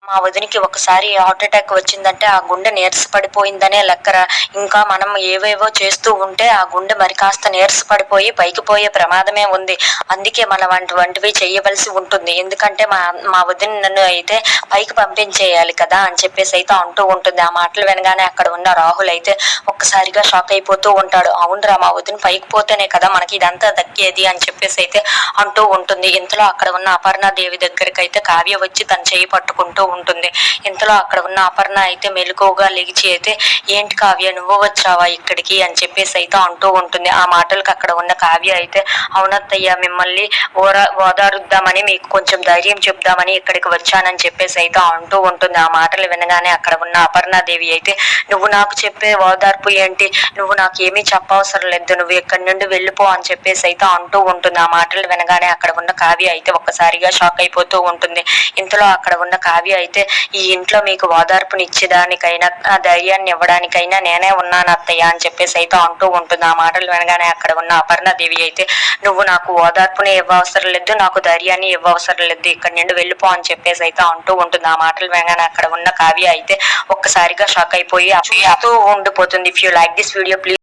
మా వదినికి ఒకసారి heart attack వచ్చిందంటే ఆ గుండె నీరసపడిపోయిందనే లెక్కర. ఇంకా మనం ఏవేవో చేస్తూ ఉంటే ఆ గుండె మరి కాస్త నీరసపడిపోయి పైకి పోయే ప్రమాదమే ఉంది. అందుకే మనం అటువంటివి చేయవలసి ఉంటుంది. ఎందుకంటే మా మా వదిన నన్ను అయితే పైకి పంపించేయాలి కదా అని చెప్పేసి అయితే అంటూ ఉంటుంది. ఆ మాటలు వినగానే అక్కడ ఉన్న రాహుల్ అయితే ఒక్కసారిగా షాక్ అయిపోతూ ఉంటాడు. అవునురా, మా వదిన పైకి పోతేనే కదా మనకి ఇదంతా దక్కేది అని చెప్పేసి అయితే అంటూ ఉంటుంది. ఇంతలో అక్కడ ఉన్న అపర్ణాదేవి దగ్గరికి అయితే కావ్య వచ్చి తన చేయి పట్టుకుంటూ ఉంటుంది. ఇంతలో అక్కడ ఉన్న అపర్ణ అయితే మెలకువగా లేచి అయితే, ఏంటి కావ్య నువ్వు వచ్చావా ఇక్కడికి అని చెప్పేసి అయితే అంటూ ఉంటుంది. ఆ మాటలకు అక్కడ ఉన్న కావ్య అయితే, అవునత్తయ్య, మిమ్మల్ని ఓదారుద్దామని, మీకు కొంచెం ధైర్యం చెప్దామని ఇక్కడికి వచ్చానని చెప్పేసి అయితే అంటూ ఉంటుంది. ఆ మాటలు వినగానే అక్కడ ఉన్న అపర్ణాదేవి అయితే, నువ్వు నాకు చెప్పే ఓదార్పు ఏంటి, నువ్వు నాకు ఏమీ చెప్పవసరం లేదు, నువ్వు ఇక్కడి నుండి వెళ్ళిపో అని చెప్పేసి అయితే అంటూ ఉంటుంది. ఆ మాటలు వినగానే అక్కడ ఉన్న కావ్య అయితే ఒక్కసారిగా షాక్ అయిపోతూ ఉంటుంది. ఇంతలో అక్కడ ఉన్న కావ్య అయితే, ఈ ఇంట్లో మీకు ఓదార్పునిచ్చేదానికైనా ధైర్యాన్ని ఇవ్వడానికైనా నేనే ఉన్నాను అత్తయ్య అని చెప్పేసి అయితే అంటూ ఉంటుంది. ఆ మాటలు వినగానే అక్కడ ఉన్న అపర్ణాదేవి అయితే, నువ్వు నాకు ఓదార్పుని ఇవ్వవసరం లేదు, నాకు ధైర్యాన్ని ఇవ్వవసరం లేదు, ఇక్కడ నుండి వెళ్ళిపో అని చెప్పేసి అయితే అంటూ ఉంటుంది. ఆ మాటలు వినగానే అక్కడ ఉన్న కావ్య అయితే ఒక్కసారిగా షాక్ అయిపోయి ఉండిపోతుంది. If you like this video please